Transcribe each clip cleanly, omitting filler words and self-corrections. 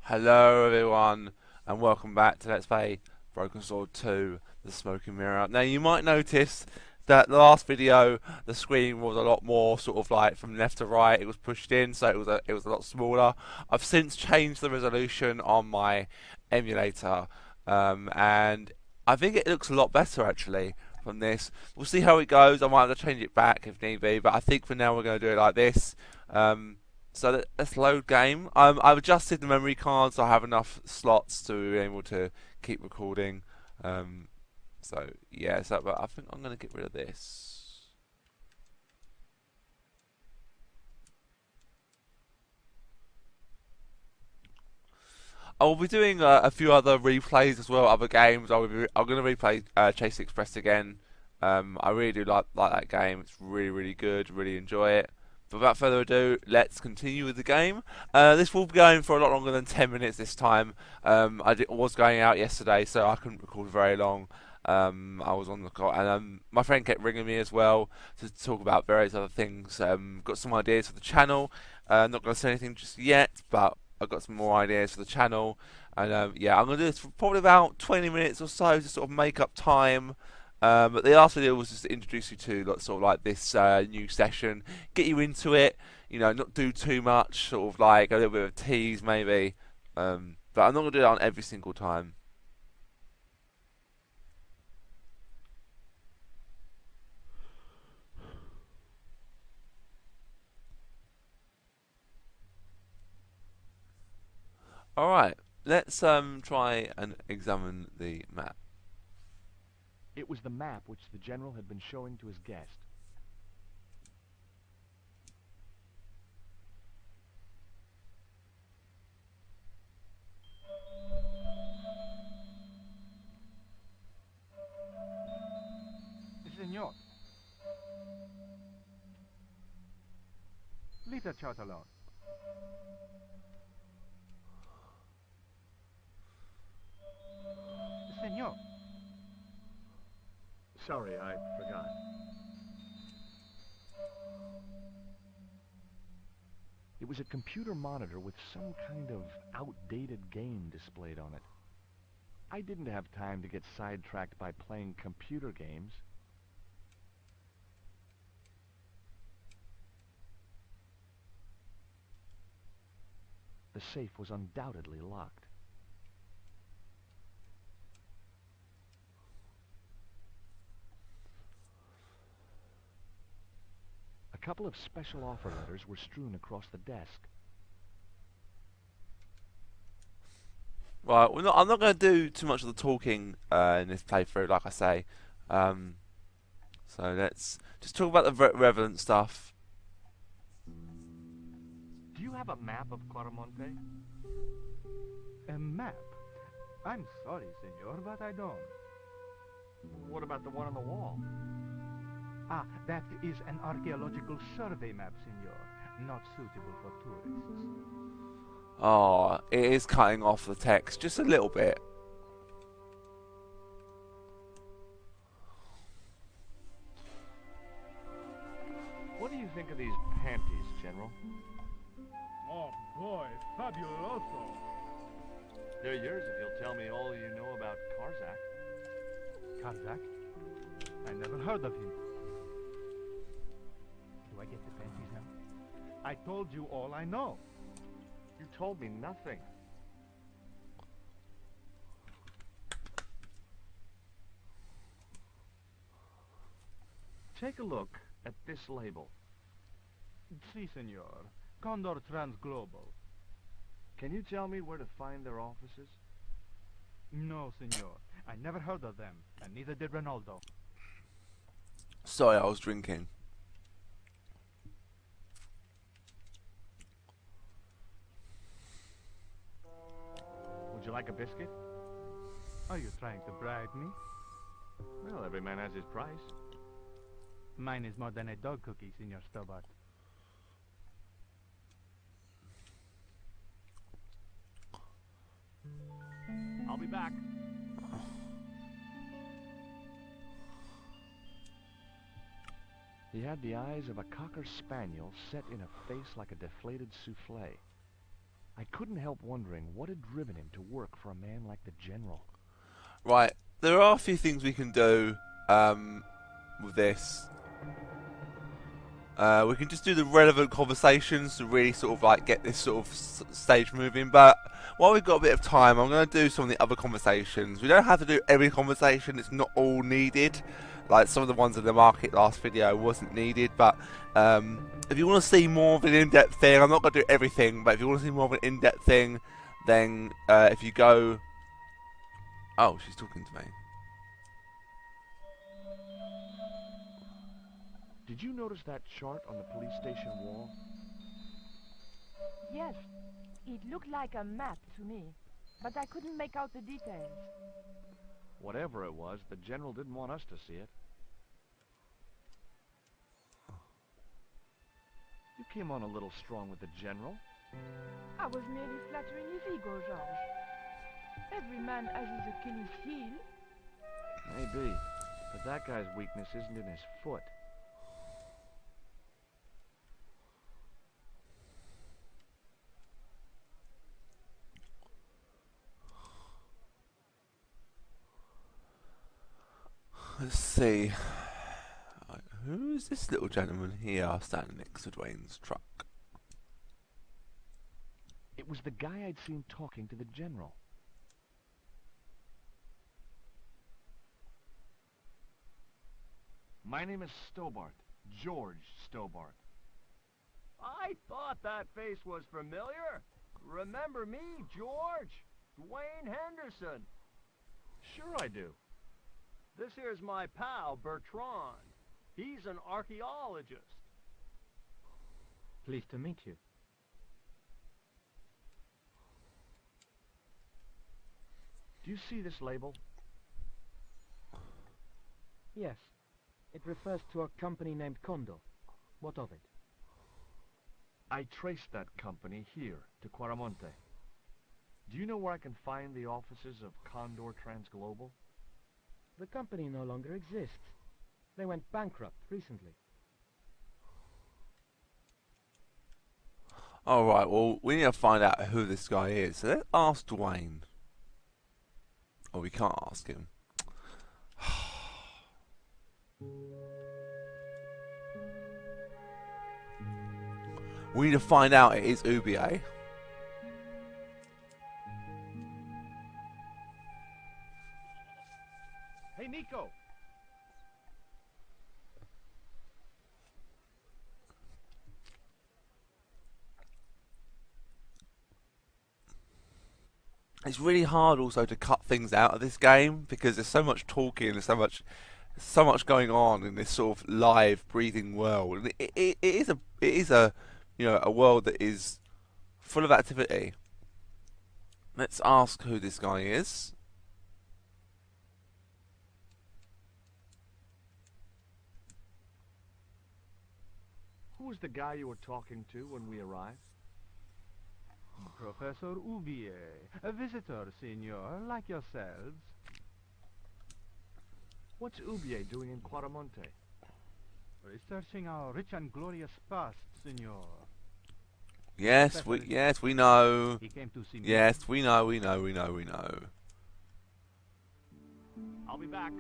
Hello everyone and welcome back to Let's Play Broken Sword 2 The Smoking Mirror. Now you might notice that the last video the screen was a lot more sort of like from left to right, it was pushed in, so it was a lot smaller. I've since changed the resolution on my emulator, and I think it looks a lot better actually from this. We'll see how it goes. I might have to change it back if need be, but I think for now we're going to do it like this. So let's load game. I've adjusted the memory card so I have enough slots to be able to keep recording. So yeah, but I think I'm going to get rid of this. I will be doing a few other replays as well, other games. I'm going to replay Chase Express again. I really do like that game. It's really good. Really enjoy it. But without further ado, let's continue with the game. This will be going for a lot longer than 10 minutes this time. I was going out yesterday, so I couldn't record very long. I was on the clock, and my friend kept ringing me as well to talk about various other things. Got some ideas for the channel. Not going to say anything just yet, but I've got some more ideas for the channel. And yeah, I'm going to do this for probably about 20 minutes or so to sort of make up time. But the last video was just to introduce you to sort of like this new session, get you into it, you know, not do too much, sort of like a little bit of a tease maybe. But I'm not going to do it on every single time. Alright, let's try and examine the map. It was the map which the general had been showing to his guest. Signor. Leave the child alone. Signor. Sorry, I forgot. It was a computer monitor with some kind of outdated game displayed on it. I didn't have time to get sidetracked by playing computer games. The safe was undoubtedly locked. A couple of special offer letters were strewn across the desk. Right, I'm not going to do too much of the talking in this playthrough, like I say. So let's just talk about the relevant stuff. Do you have a map of Claramonte? A map? I'm sorry, senor, but I don't. What about the one on the wall? Ah, that is an archaeological survey map, senor. Not suitable for tourists. Oh, it is cutting off the text just a little bit. What do you think of these panties, General? Oh boy, fabuloso. They're yours if you'll tell me all you know about Karzak. Kazakh? I never heard of him. Do I get the panties now? I told you all I know. You told me nothing. Take a look at this label. Si, senor. Condor Transglobal. Can you tell me where to find their offices? No, senor. I never heard of them, and neither did Ronaldo. Sorry, I was drinking. Would you like a biscuit? Are you trying to bribe me? Well, every man has his price. Mine is more than a dog cookie, Senor Stobbart. I'll be back. He had the eyes of a cocker spaniel set in a face like a deflated souffle. I couldn't help wondering what had driven him to work for a man like the General. Right, there are a few things we can do with this. We can just do the relevant conversations to really sort of like get this sort of stage moving. But while we've got a bit of time, I'm going to do some of the other conversations. We don't have to do every conversation; it's not all needed. Like some of the ones in the market last video wasn't needed. But if you want to see more of an in-depth thing, I'm not going to do everything. But if you want to see more of an in-depth thing, then if you go, oh, she's talking to me. Did you notice that chart on the police station wall? Yes, it looked like a map to me, but I couldn't make out the details. Whatever it was, the General didn't want us to see it. You came on a little strong with the General. I was merely flattering his ego, George. Every man has his Achilles heel. Maybe, but that guy's weakness isn't in his foot. Let's see. Who's this little gentleman here standing next to Dwayne's truck? It was the guy I'd seen talking to the General. My name is Stobbart. George Stobbart. I thought that face was familiar. Remember me, George? Dwayne Henderson. Sure I do. This here's my pal, Bertrand. He's an archaeologist. Pleased to meet you. Do you see this label? Yes. It refers to a company named Condor. What of it? I traced that company here to Quaramonte. Do you know where I can find the offices of Condor Transglobal? The company no longer exists. They went bankrupt recently. Alright, well, we need to find out who this guy is. So let's ask Dwayne. Oh, we can't ask him. We need to find out it is Oubier. Hey, Nico! It's really hard also to cut things out of this game because there's so much talking and so much going on in this sort of live breathing world. And it is a you know, a world that is full of activity. Let's ask who this guy is. Who was the guy you were talking to when we arrived? Professor Oubier, a visitor, senor, like yourselves. What's Oubier doing in Quaramonte? Researching our rich and glorious past, senor. Yes, we know. He came to see me. Yes, we know. I'll be back.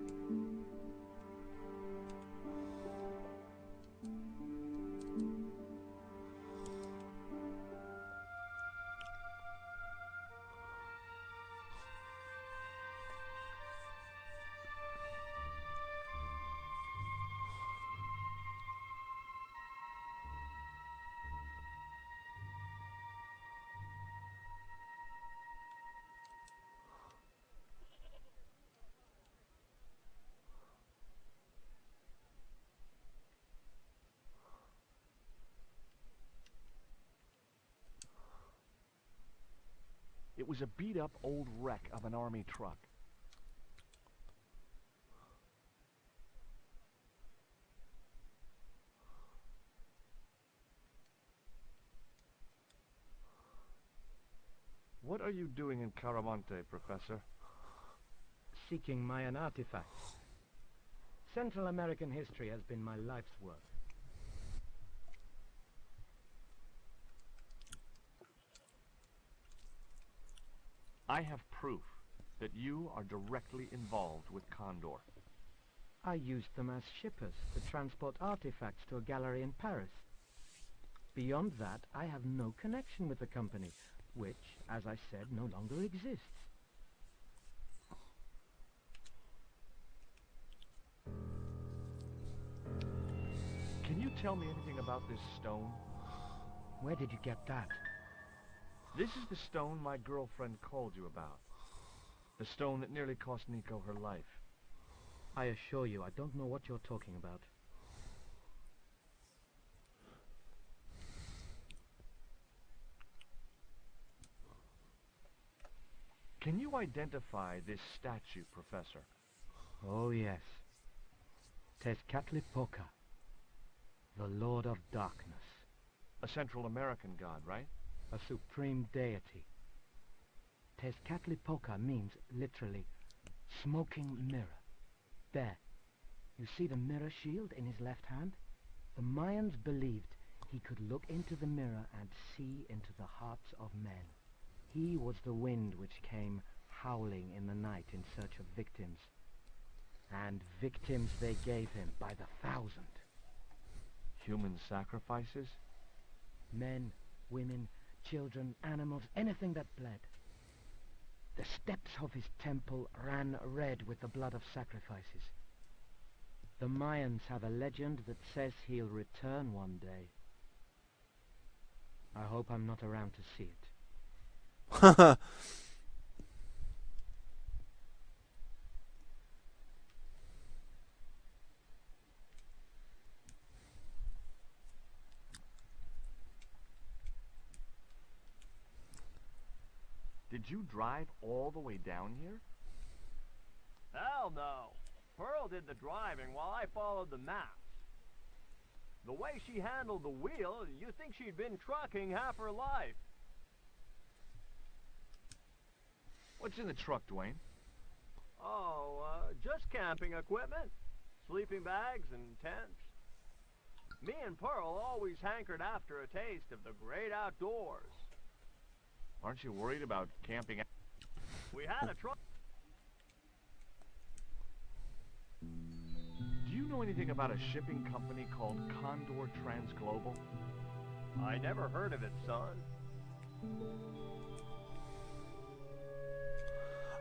It was a beat-up old wreck of an army truck. What are you doing in Quaramonte, Professor? Seeking Mayan artifacts. Central American history has been my life's work. I have proof that you are directly involved with Condor. I used them as shippers to transport artifacts to a gallery in Paris. Beyond that, I have no connection with the company, which, as I said, no longer exists. Can you tell me anything about this stone? Where did you get that? This is the stone my girlfriend called you about. The stone that nearly cost Nico her life. I assure you, I don't know what you're talking about. Can you identify this statue, Professor? Oh yes. Tezcatlipoca, the Lord of Darkness. A Central American god, right? A supreme deity. Tezcatlipoca means, literally, smoking mirror. There. You see the mirror shield in his left hand? The Mayans believed he could look into the mirror and see into the hearts of men. He was the wind which came howling in the night in search of victims. And victims they gave him by the thousand. Human sacrifices? Men, women, children, animals, anything that bled. The steps of his temple ran red with the blood of sacrifices. The Mayans have a legend that says he'll return one day. I hope I'm not around to see it. Did you drive all the way down here? Hell no. Pearl did the driving while I followed the maps. The way she handled the wheel, you'd think she'd been trucking half her life. What's in the truck, Dwayne? Oh, just camping equipment. Sleeping bags and tents. Me and Pearl always hankered after a taste of the great outdoors. Aren't you worried about camping? We had a truck. Do you know anything about a shipping company called Condor Transglobal? I never heard of it, son.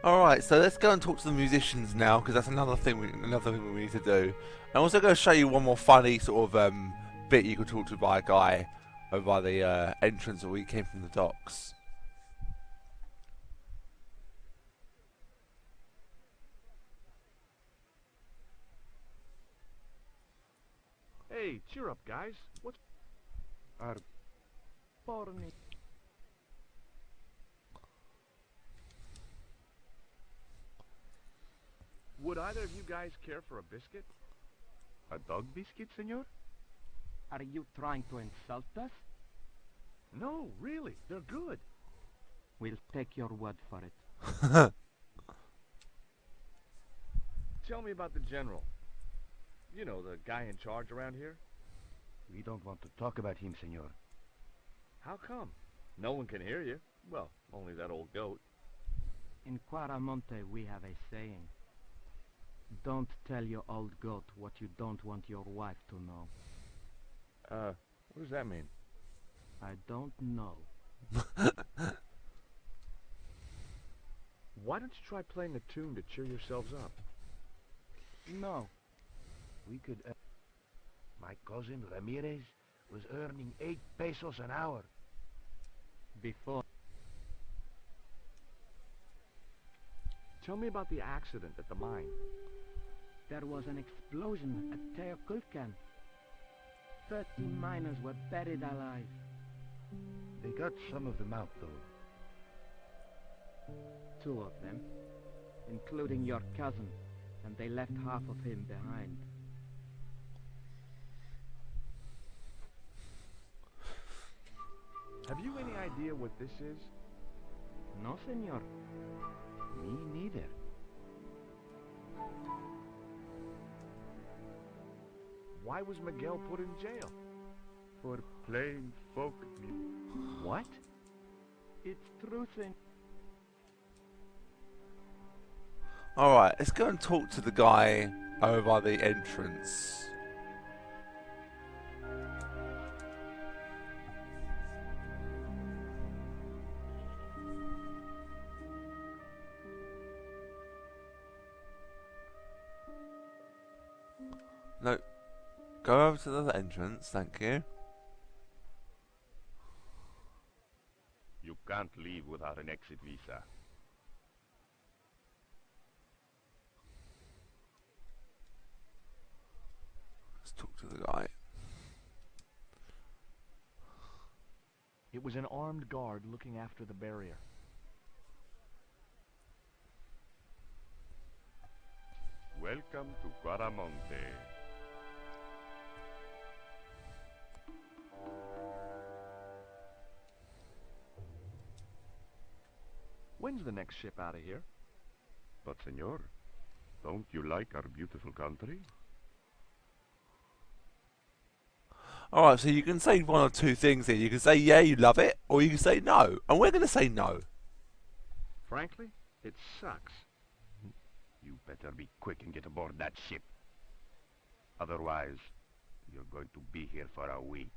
Alright, so let's go and talk to the musicians now, because that's another thing we need to do. I'm also going to show you one more funny sort of bit you could talk to by a guy over by the entrance that we came from the docks. Hey, cheer up, guys. What's... Porni. Would either of you guys care for a biscuit? A dog biscuit, senor? Are you trying to insult us? No, really. They're good. We'll take your word for it. Tell me about the general. You know, the guy in charge around here. We don't want to talk about him, senor. How come? No one can hear you. Well, only that old goat. In Quaramonte we have a saying. Don't tell your old goat what you don't want your wife to know. What does that mean? I don't know. Why don't you try playing a tune to cheer yourselves up? No. We could... My cousin Ramirez was earning 8 pesos an hour. Before. Tell me about the accident at the mine. There was an explosion at Teoculcan. 30 miners were buried alive. They got some of them out, though. 2 of them, including your cousin, and they left half of him behind. Have you any idea what this is? No, senor. Me neither. Why was Miguel put in jail? For playing folk music. What? It's true, senor. Alright, let's go and talk to the guy over by the entrance. No, go over to the entrance, thank you. You can't leave without an exit visa. Let's talk to the guy. It was an armed guard looking after the barrier. Welcome to Guaramonte. When's the next ship out of here? But, senor, don't you like our beautiful country? Alright, so you can say one or two things here. You can say, yeah, you love it, or you can say no. And we're going to say no. Frankly, it sucks. You better be quick and get aboard that ship. Otherwise, you're going to be here for a week.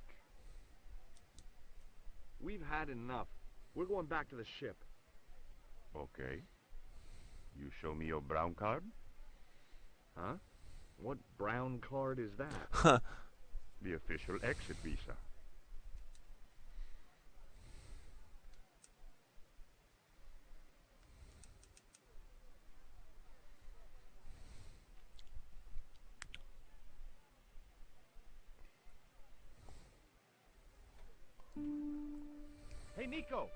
We've had enough. We're going back to the ship. Okay. You show me your brown card? Huh? What brown card is that? The official exit visa. Hey, Nico!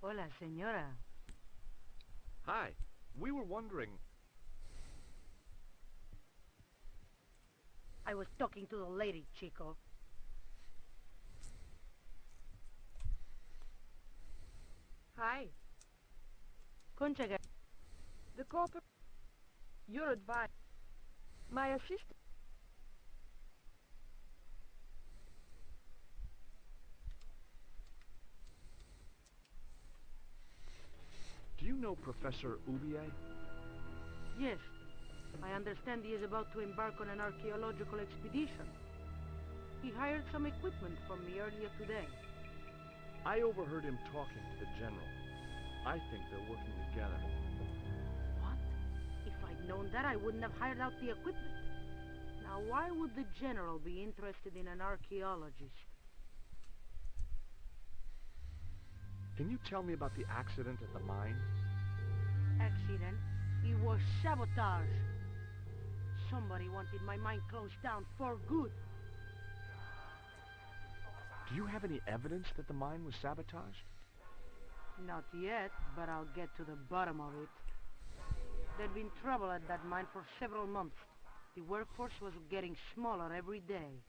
Hola, señora. Hi. We were wondering... I was talking to the lady, Chico. Hi. Concha, The corporate... Your advice. My assistant... Do you know Professor Oubier? yes. I understand he is about to embark on an archaeological expedition. He hired some equipment from me earlier today. I overheard him talking to the general. I think they're working together. What? If I'd known that, I wouldn't have hired out the equipment. Now, why would the general be interested in an archaeologist? Can you tell me about the accident at the mine? Accident? It was sabotage. Somebody wanted my mine closed down for good. Do you have any evidence that the mine was sabotaged? Not yet, but I'll get to the bottom of it. There'd been trouble at that mine for several months. The workforce was getting smaller every day.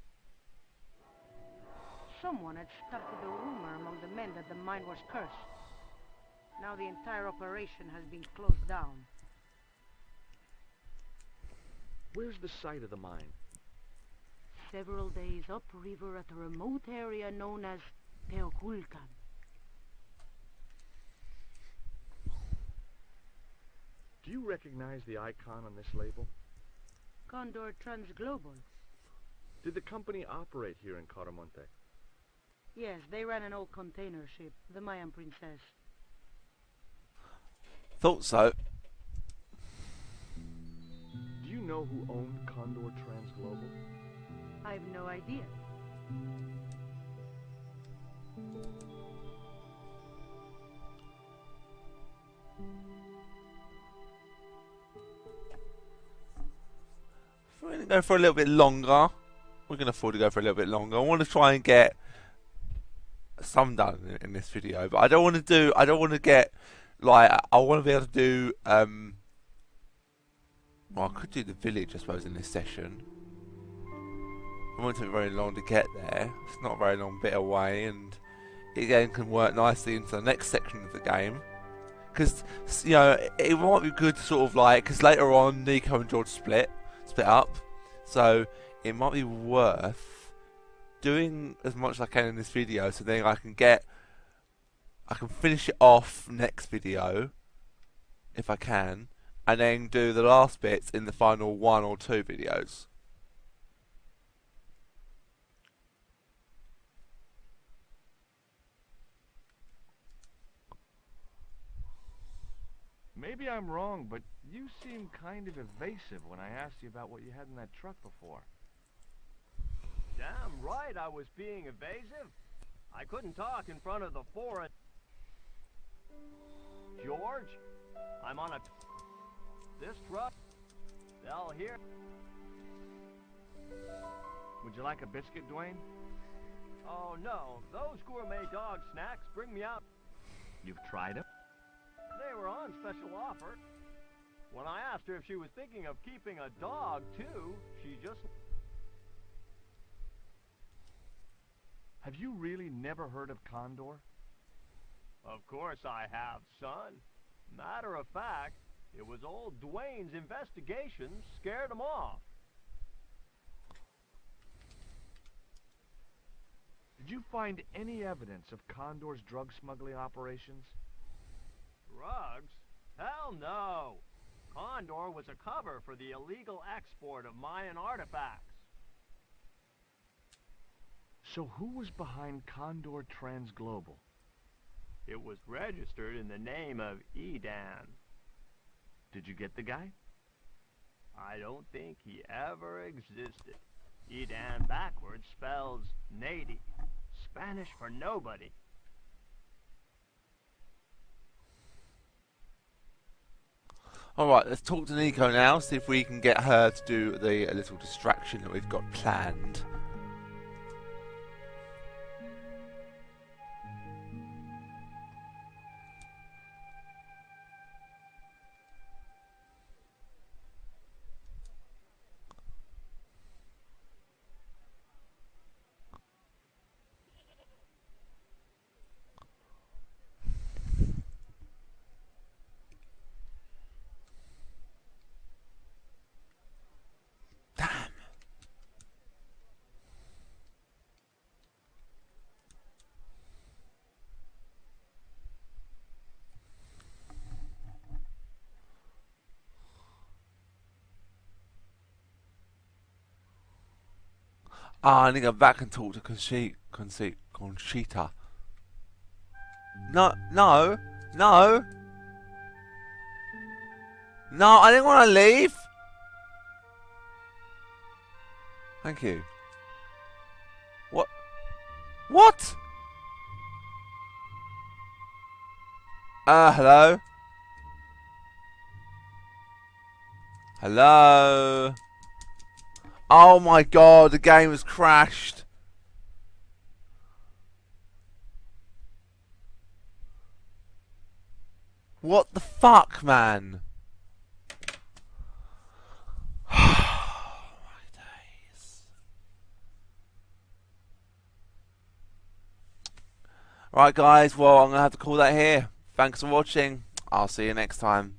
Someone had started a rumor among the men that the mine was cursed. Now the entire operation has been closed down. Where's the site of the mine? Several days upriver at a remote area known as Teoculcan. Do you recognize the icon on this label? Condor Transglobal. Did the company operate here in Caramonte? Yes, they ran an old container ship, the Mayan Princess. Thought so. Do you know who owned Condor Transglobal? I've no idea. If we're going to go for a little bit longer, we're going to afford to go for a little bit longer. I want to try and get some done in this video, but I don't want to get, like, I want to be able to do, Well, I could do the village, I suppose, in this session. It won't take very long to get there. It's not a very long bit away, and it again can work nicely into the next section of the game. Because, you know, it might be good to sort of like, because later on Nico and George split up, so it might be worth doing as much as I can in this video, so then I can finish it off next video, if I can, and then do the last bits in the final 1 or 2 videos. Maybe I'm wrong, but you seem kind of evasive when I asked you about what you had in that truck before. Damn right I was being evasive. I couldn't talk in front of the foreign... George, I'm on a... This truck, they'll hear... Would you like a biscuit, Dwayne? Oh no, those gourmet dog snacks bring me out. You've tried them? They were on special offer. When I asked her if she was thinking of keeping a dog too, she just... Have you really never heard of Condor? Of course I have, son. Matter of fact, it was old Dwayne's investigation scared him off. Did you find any evidence of Condor's drug smuggling operations? Drugs? Hell no! Condor was a cover for the illegal export of Mayan artifacts. So who was behind Condor Transglobal? It was registered in the name of Edan. Did you get the guy? I don't think he ever existed. Edan backwards spells Nady, Spanish for nobody. Alright, let's talk to Nico now, see if we can get her to do the little distraction that we've got planned. I need to go back and talk to Conchita. No, no, no. No, I didn't want to leave. Thank you. What? What? Hello? Hello? Oh my god, the game has crashed. What the fuck, man? Oh my days. Right guys, well I'm going to have to call that here. Thanks for watching. I'll see you next time.